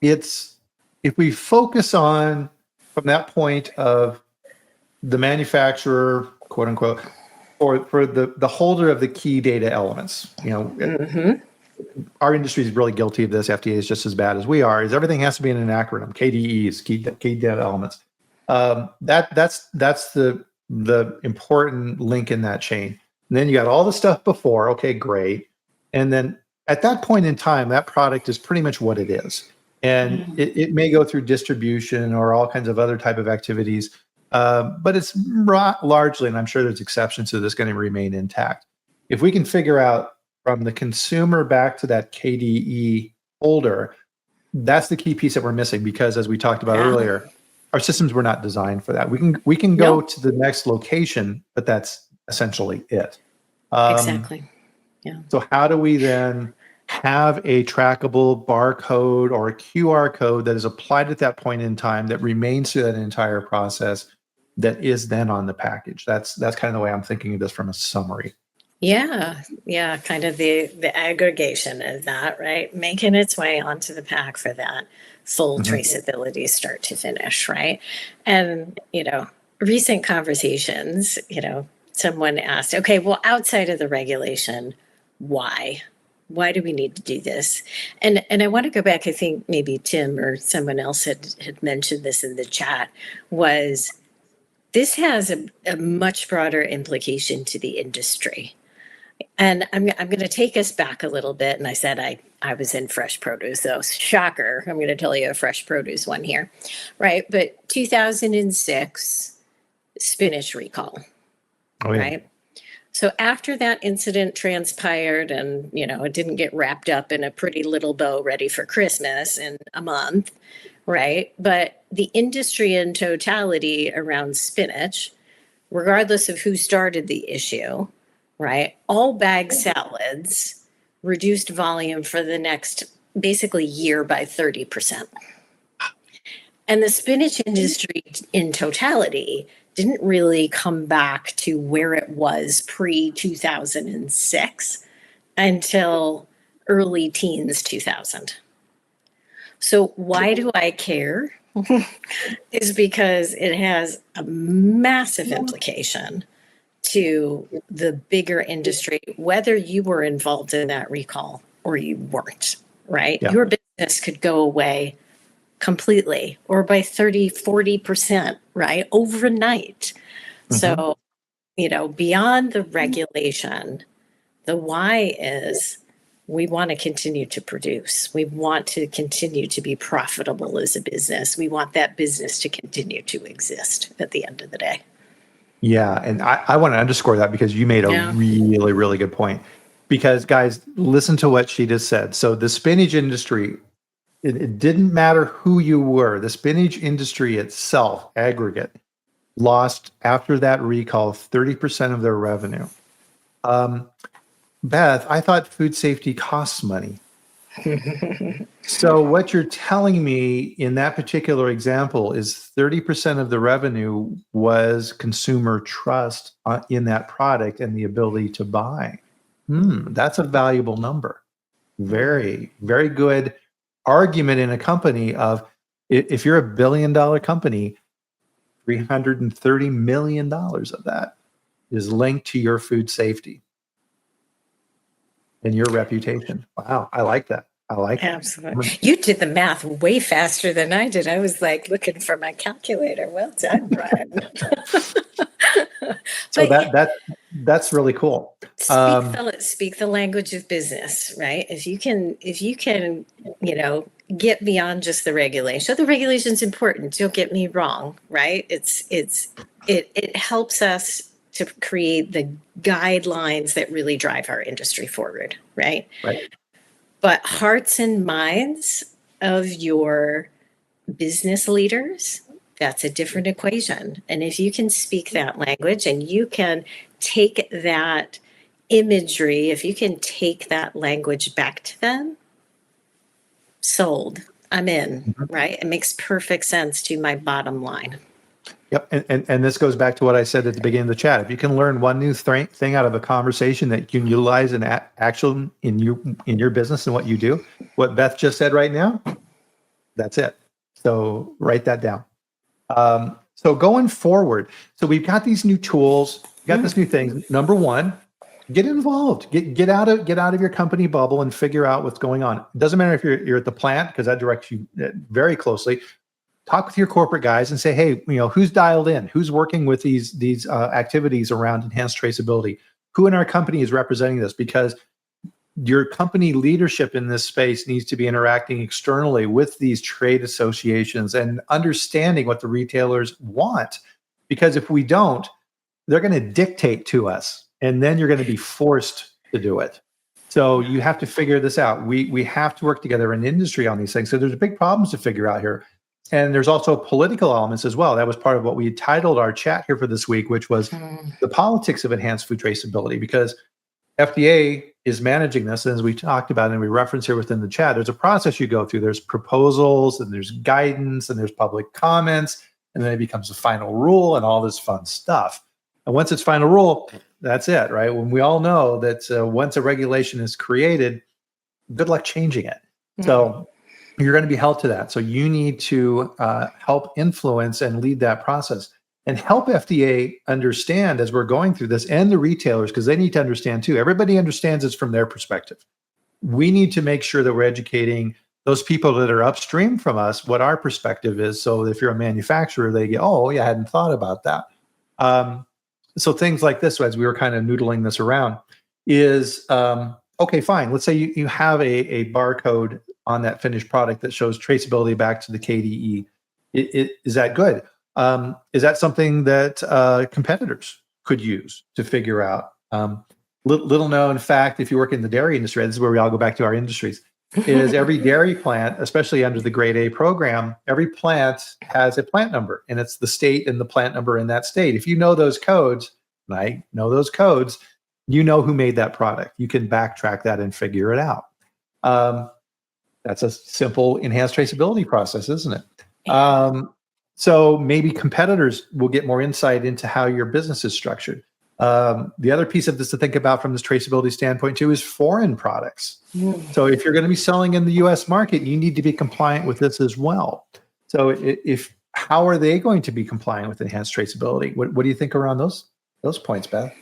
it's, if we focus on from that point of the manufacturer, quote unquote, or for the holder of the key data elements, our industry is really guilty of this. FDA is just as bad as we are. Is everything has to be in an acronym, KDEs, key data elements. That's the important link in that chain. And then you got all the stuff before. Okay, great. And then at that point in time, that product is pretty much what it is. And it may go through distribution or all kinds of other type of activities, but it's largely, and I'm sure there's exceptions to this, going to remain intact. If we can figure out from the consumer back to that KDE holder, that's the key piece that we're missing, because as we talked about earlier, our systems were not designed for that. We can go to the next location, but that's essentially it. Exactly. Yeah. So how do we then have a trackable barcode or a QR code that is applied at that point in time that remains through that entire process that is then on the package? That's kind of the way I'm thinking of this from a summary. Yeah, kind of the aggregation of that, right? Making its way onto the pack for that full traceability start to finish, right? And, recent conversations, someone asked, okay, well, outside of the regulation, why? Why do we need to do this? And I want to go back, I think maybe Tim or someone else had mentioned this in the chat, was this has a much broader implication to the industry. And I'm going to take us back a little bit. And I said I was in fresh produce, so shocker. I'm going to tell you a fresh produce one here, right? But 2006 spinach recall, right? So after that incident transpired and, it didn't get wrapped up in a pretty little bow ready for Christmas in a month, right? But the industry in totality around spinach, regardless of who started the issue, right? All bag salads reduced volume for the next basically year by 30%. And the spinach industry in totality didn't really come back to where it was pre-2006 until early teens 2000. So why do I care? Is because it has a massive implication to the bigger industry, whether you were involved in that recall or you weren't, right? Yeah. Your business could go away completely or by 30, 40%, right? Overnight. So, beyond the regulation, the why is we want to continue to produce. We want to continue to be profitable as a business. We want that business to continue to exist at the end of the day. Yeah, and I want to underscore that because you made a really, really good point. Because guys, listen to what she just said. So the spinach industry, it didn't matter who you were. The spinach industry itself, aggregate, lost after that recall 30% of their revenue. Beth, I thought food safety costs money. So what you're telling me in that particular example is 30% of the revenue was consumer trust in that product and the ability to buy. That's a valuable number. Very, very good argument in a company of, if you're $1 billion company, $330 million of that is linked to your food safety and your reputation. Wow, I like that. I like Absolutely. That. You did the math way faster than I did. I was like looking for my calculator. Well done, Bryan. So that's really cool. Speak the language of business, right? If you can, get beyond just the regulation. So the regulation's important. Don't get me wrong, right? It helps us to create the guidelines that really drive our industry forward, right? Right. But hearts and minds of your business leaders That's a different equation. And if you can speak that language and you can take that imagery, if you can take that language back to them, sold. I'm in, Mhm. right? It makes perfect sense to my bottom line. Yep. And this goes back to what I said at the beginning of the chat. If you can learn one new thing out of a conversation that you can utilize in action in your business and what you do, what Beth just said right now, that's it. So write that down. So going forward, so we've got these new tools, got this new thing. Number one, get involved. Get out of your company bubble and figure out what's going on. It doesn't matter if you're at the plant, because that directs you very closely. Talk with your corporate guys and say, hey, who's dialed in? Who's working with these activities around enhanced traceability? Who in our company is representing this? Because your company leadership in this space needs to be interacting externally with these trade associations and understanding what the retailers want. Because if we don't, they're going to dictate to us, and then you're going to be forced to do it. So you have to figure this out. We have to work together in industry on these things. So there's big problems to figure out here. And there's also political elements as well. That was part of what we titled our chat here for this week, which was the politics of enhanced food traceability, because FDA is managing this. And as we talked about and we reference here within the chat, there's a process you go through. There's proposals and there's guidance and there's public comments, and then it becomes a final rule and all this fun stuff. And once it's final rule, that's it, right? When we all know that once a regulation is created, good luck changing it. So you're going to be held to that. So you need to help influence and lead that process and help FDA understand as we're going through this, and the retailers, because they need to understand too. Everybody understands this from their perspective. We need to make sure that we're educating those people that are upstream from us what our perspective is. So if you're a manufacturer, they get, oh, yeah, I hadn't thought about that. So things like this, as we were kind of noodling this around, is okay, fine. Let's say you have a barcode on that finished product that shows traceability back to the KDE. Is that good? Is that something that competitors could use to figure out? Little known fact, if you work in the dairy industry, this is where we all go back to our industries, is every dairy plant, especially under the Grade A program, every plant has a plant number, and it's the state and the plant number in that state. If you know those codes, and I know those codes, you know who made that product. You can backtrack that and figure it out. That's a simple enhanced traceability process, isn't it? So maybe competitors will get more insight into how your business is structured. The other piece of this to think about from this traceability standpoint too is foreign products. So if you're going to be selling in the U.S. market, you need to be compliant with this as well. So how are they going to be compliant with enhanced traceability? What do you think around those points, Beth?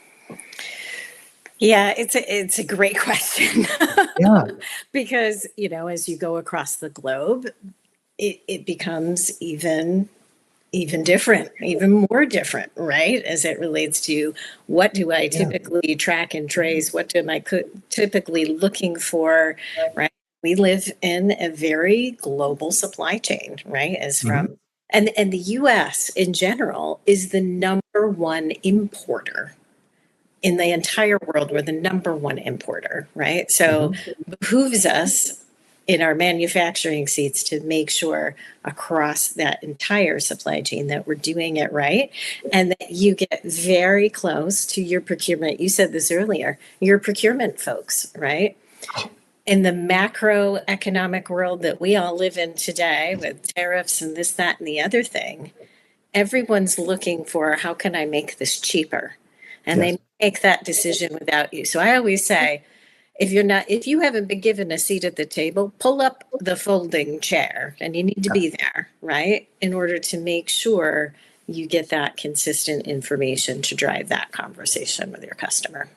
Yeah, it's a great question. Yeah. Because, as you go across the globe, it becomes even different, even more different, right? As it relates to what do I typically track and trace? What am I typically looking for, right? We live in a very global supply chain, right? And the US in general is the number one importer. In the entire world, we're the number one importer, right? So it behooves us in our manufacturing seats to make sure across that entire supply chain that we're doing it right, and that you get very close to your procurement. You said this earlier, your procurement folks, right? In the macroeconomic world that we all live in today with tariffs and this, that, and the other thing, everyone's looking for, how can I make this cheaper? And they make that decision without you. So I always say, if you haven't been given a seat at the table, pull up the folding chair, and you need to be there, right? In order to make sure you get that consistent information to drive that conversation with your customer.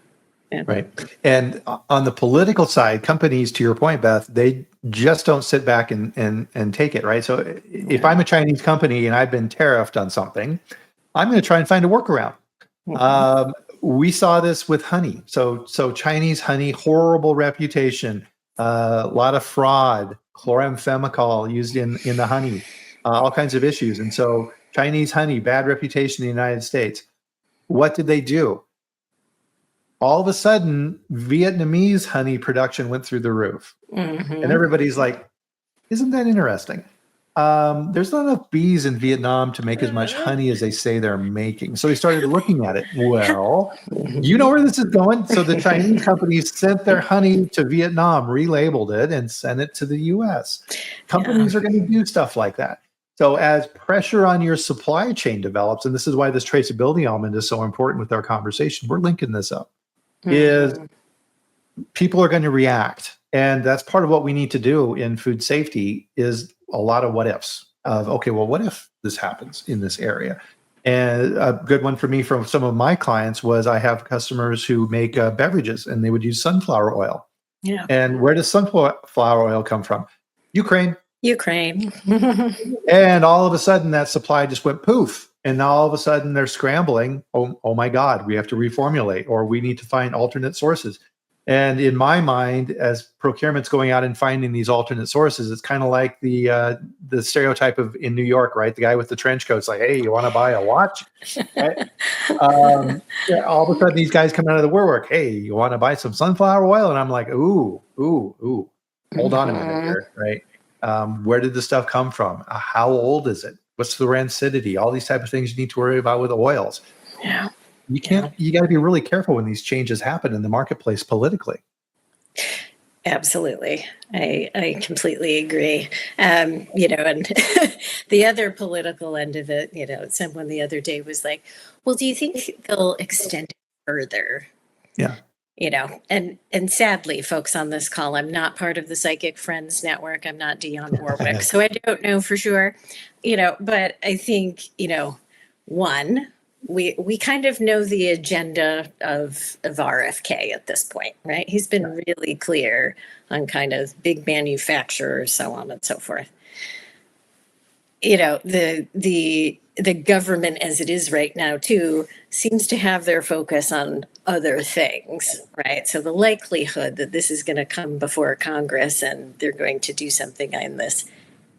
Yeah. Right. And on the political side, companies, to your point, Beth, they just don't sit back and take it, right? So if I'm a Chinese company and I've been tariffed on something, I'm going to try and find a workaround. We saw this with honey. So Chinese honey, horrible reputation, a lot of fraud, chloramphenicol used in the honey, all kinds of issues. And so Chinese honey, bad reputation in the United States. What did they do? All of a sudden, Vietnamese honey production went through the roof. And everybody's like, isn't that interesting? there's not enough bees in Vietnam to make as much honey as they say they're making. So they started looking at it. Well, you know where this is going. So the Chinese companies sent their honey to Vietnam, relabeled it, and sent it to the US. Companies are going to do stuff like that. So as pressure on your supply chain develops, and this is why this traceability element is so important with our conversation, we're linking this up, is people are going to react. And that's part of what we need to do in food safety is a lot of what ifs of, okay, well, what if this happens in this area? And a good one for me from some of my clients was I have customers who make beverages and they would use sunflower oil. Yeah. And where does sunflower oil come from? Ukraine. And all of a sudden that supply just went poof. And now all of a sudden they're scrambling. Oh my God, we have to reformulate or we need to find alternate sources. And in my mind, as procurement's going out and finding these alternate sources, it's kind of like the stereotype of in New York, right? The guy with the trench coat. It's like, hey, you want to buy a watch? Right? Yeah, all of a sudden, these guys come out of the woodwork. Hey, you want to buy some sunflower oil? And I'm like, ooh. Hold on a minute here, right? Where did the stuff come from? How old is it? What's the rancidity? All these type of things you need to worry about with oils. Yeah. You can't. You got to be really careful when these changes happen in the marketplace politically. Absolutely. I completely agree. And the other political end of it, someone the other day was like, well, do you think they'll extend it further? Yeah. And sadly, folks on this call, I'm not part of the Psychic Friends Network. I'm not Dionne Warwick, so I don't know for sure, but I think, one, we kind of know the agenda of RFK at this point, right? He's been really clear on kind of big manufacturers, so on and so forth. The government as it is right now too seems to have their focus on other things, right? So the likelihood that this is going to come before Congress and they're going to do something on this,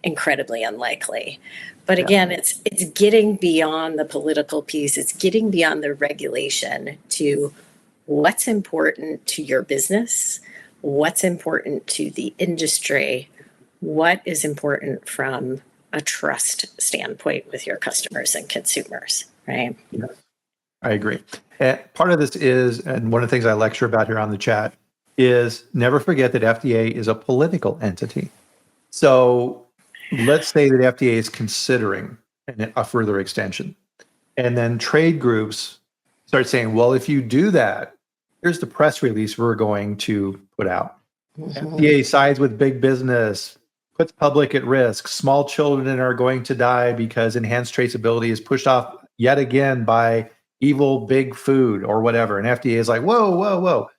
incredibly unlikely. But again, it's getting beyond the political piece. It's getting beyond the regulation to what's important to your business, what's important to the industry, what is important from a trust standpoint with your customers and consumers, right? Yeah, I agree. And part of this is, and one of the things I lecture about here on the chat is never forget that FDA is a political entity. So let's say that FDA is considering a further extension. And then trade groups start saying, well, if you do that, here's the press release we're going to put out. FDA sides with big business, puts public at risk. Small children are going to die because enhanced traceability is pushed off yet again by evil big food or whatever. And FDA is like, whoa.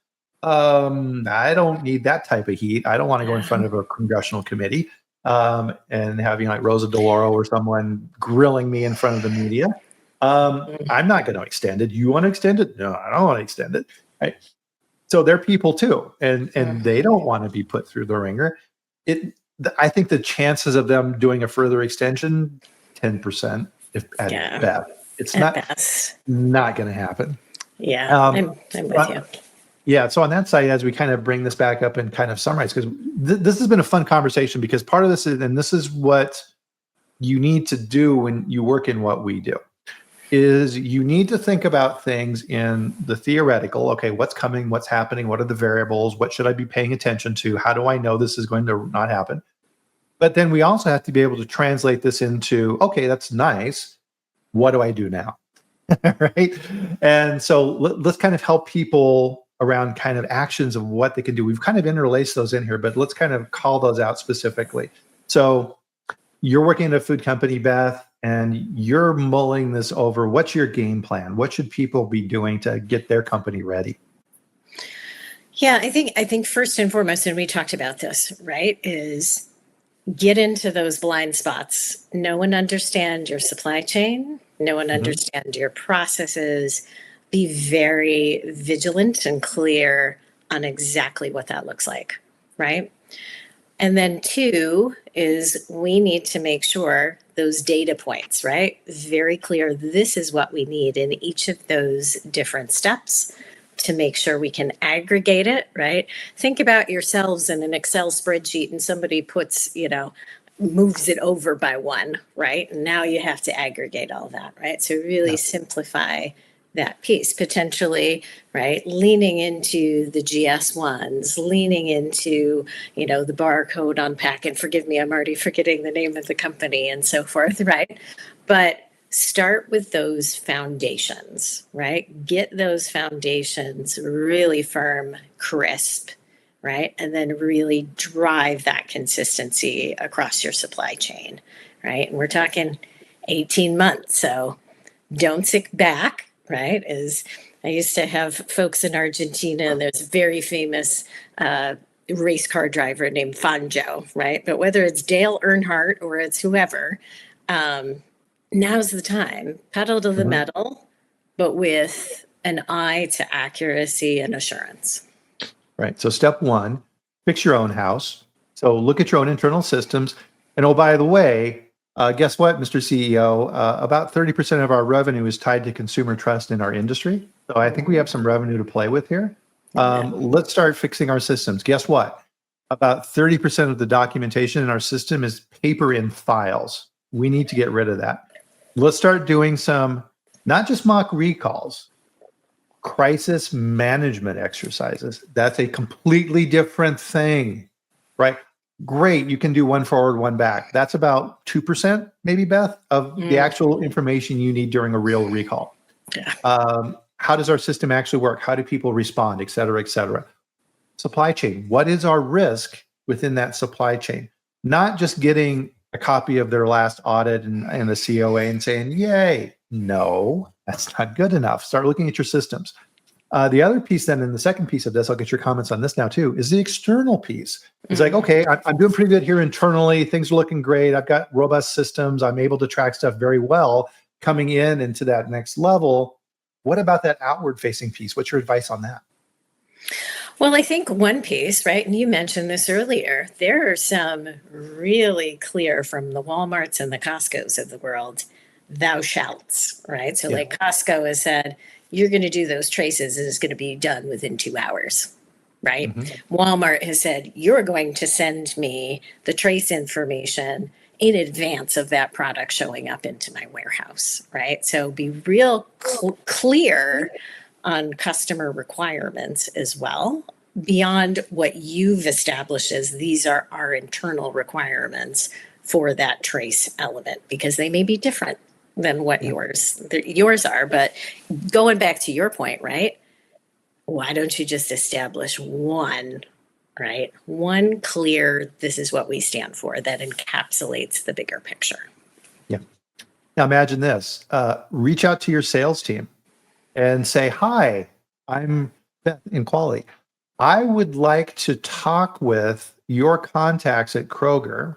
I don't need that type of heat. I don't want to go in front of a congressional committee and having like Rosa DeLauro or someone grilling me in front of the media. I'm not going to extend it. You want to extend it? No, I don't want to extend it. Right? So they're people too, and they don't want to be put through the ringer. I think the chances of them doing a further extension, 10% at best. It's not going to happen. Yeah, I'm with you. Yeah, so on that side, as we kind of bring this back up and kind of summarize, because this has been a fun conversation, because part of this is, and this is what you need to do when you work in what we do, is you need to think about things in the theoretical. Okay, what's coming? What's happening? What are the variables? What should I be paying attention to? How do I know this is going to not happen? But then we also have to be able to translate this into, okay, that's nice. What do I do now? Right? And so let's kind of help people around kind of actions of what they can do. We've kind of interlaced those in here, but let's kind of call those out specifically. So you're working at a food company, Beth, and you're mulling this over. What's your game plan? What should people be doing to get their company ready? Yeah, I think first and foremost, and we talked about this, right, is get into those blind spots. Know and understand your supply chain. Know and understand your processes. Be very vigilant and clear on exactly what that looks like, right? And then two is we need to make sure those data points, right? Very clear, this is what we need in each of those different steps to make sure we can aggregate it, right? Think about yourselves in an Excel spreadsheet and somebody puts, moves it over by one, right? And now you have to aggregate all that, right? So really simplify that piece potentially, right? Leaning into the GS1s, leaning into, the barcode on pack, and forgive me, I'm already forgetting the name of the company and so forth, right? But start with those foundations, right? Get those foundations really firm, crisp, right? And then really drive that consistency across your supply chain, right? And we're talking 18 months. So don't sit back, right? As I used to have folks in Argentina, and there's a very famous race car driver named Fangio, right? But whether it's Dale Earnhardt or it's whoever, now's the time. Pedal to the metal, but with an eye to accuracy and assurance. Right. So step one, fix your own house. So look at your own internal systems. And oh, by the way, guess what, Mr. CEO? About 30% of our revenue is tied to consumer trust in our industry. So I think we have some revenue to play with here. Let's start fixing our systems. Guess what? About 30% of the documentation in our system is paper in files. We need to get rid of that. Let's start doing some, not just mock recalls, crisis management exercises. That's a completely different thing, right? Great, you can do one forward, one back. That's about 2%, maybe, Beth, of the actual information you need during a real recall. Yeah. How does our system actually work? How do people respond, et cetera, et cetera? Supply chain. What is our risk within that supply chain? Not just getting a copy of their last audit and the COA and saying, yay. No, that's not good enough. Start looking at your systems. The other piece then, and the second piece of this, I'll get your comments on this now too, is the external piece. It's like, okay, I'm doing pretty good here internally. Things are looking great. I've got robust systems. I'm able to track stuff very well. Coming into that next level, what about that outward facing piece? What's your advice on that? Well, I think one piece, right, and you mentioned this earlier, there are some really clear from the Walmarts and the Costcos of the world, thou shalts, right? So like Costco has said, you're going to do those traces and it's going to be done within 2 hours, right? Walmart has said, you're going to send me the trace information in advance of that product showing up into my warehouse, right? So be real clear on customer requirements as well, beyond what you've established as these are our internal requirements for that trace element, because they may be different than what yours are. But going back to your point, right? Why don't you just establish one, right? One clear, this is what we stand for, that encapsulates the bigger picture. Yeah. Now imagine this, reach out to your sales team and say, hi, I'm Beth in quality. I would like to talk with your contacts at Kroger,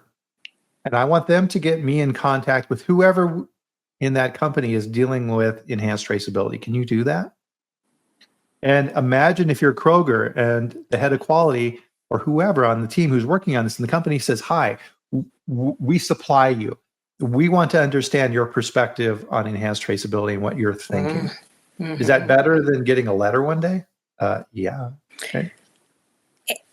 and I want them to get me in contact with whoever in that company is dealing with enhanced traceability. Can you do that? And imagine if you're Kroger and the head of quality or whoever on the team who's working on this, and the company says, hi, we supply you. We want to understand your perspective on enhanced traceability and what you're thinking. Is that better than getting a letter one day? Yeah. Okay.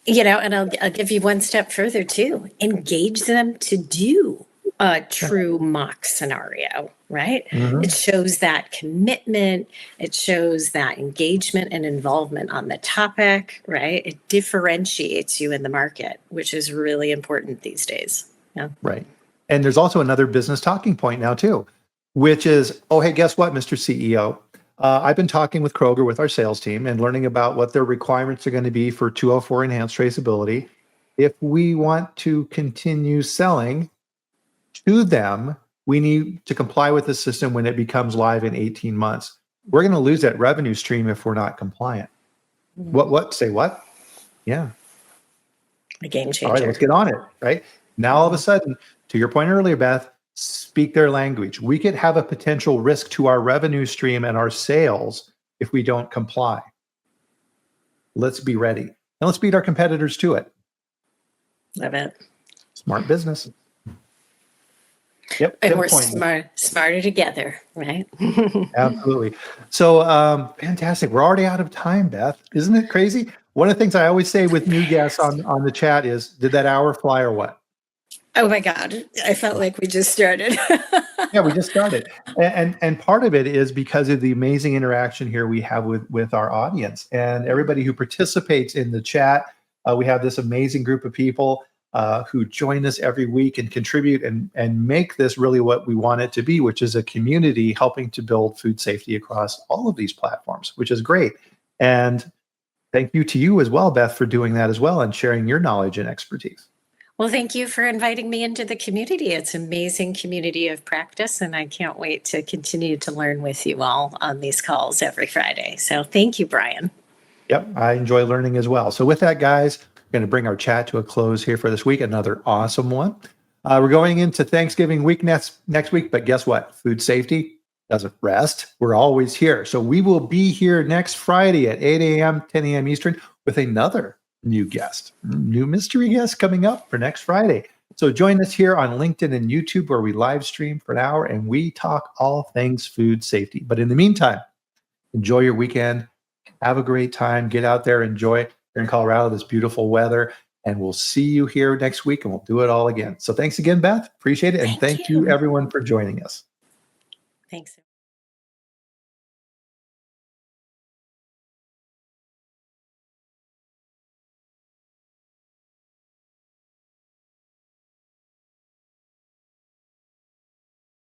And I'll give you one step further too. Engage them to do a true mock scenario, right? It shows that commitment. It shows that engagement and involvement on the topic, right? It differentiates you in the market, which is really important these days. Yeah. Right. And there's also another business talking point now too, which is, oh, hey, guess what, Mr. CEO? I've been talking with Kroger, with our sales team, and learning about what their requirements are going to be for 204 enhanced traceability. If we want to continue selling to them, we need to comply with the system when it becomes live in 18 months. We're going to lose that revenue stream if we're not compliant. What? Say what? Yeah. A game changer. All right, let's get on it, right? Now, all of a sudden, to your point earlier, Beth, speak their language. We could have a potential risk to our revenue stream and our sales if we don't comply. Let's be ready. And let's beat our competitors to it. Love it. Smart business. Yep. And we're smarter together, right? Absolutely. So fantastic. We're already out of time, Beth. Isn't it crazy? One of the things I always say with new guests on the chat is, did that hour fly or what? Oh my God. I felt like we just started. Yeah, we just started. And part of it is because of the amazing interaction here we have with our audience and everybody who participates in the chat. We have this amazing group of people who join us every week and contribute and make this really what we want it to be, which is a community helping to build food safety across all of these platforms, which is great. And thank you to you as well, Beth, for doing that as well and sharing your knowledge and expertise. Well, thank you for inviting me into the community. It's an amazing community of practice, and I can't wait to continue to learn with you all on these calls every Friday. So thank you, Bryan. Yep, I enjoy learning as well. So with that, guys, we're going to bring our chat to a close here for this week. Another awesome one. We're going into Thanksgiving week next week, but guess what? Food safety doesn't rest. We're always here. So we will be here next Friday at 8 a.m., 10 a.m. Eastern with another new mystery guest coming up for next Friday. So join us here on LinkedIn and YouTube where we live stream for an hour and we talk all things food safety. But in the meantime, enjoy your weekend. Have a great time. Get out there, enjoy here in Colorado, this beautiful weather. And we'll see you here next week and we'll do it all again. So thanks again, Beth. Appreciate it. And thank you everyone for joining us. Thanks.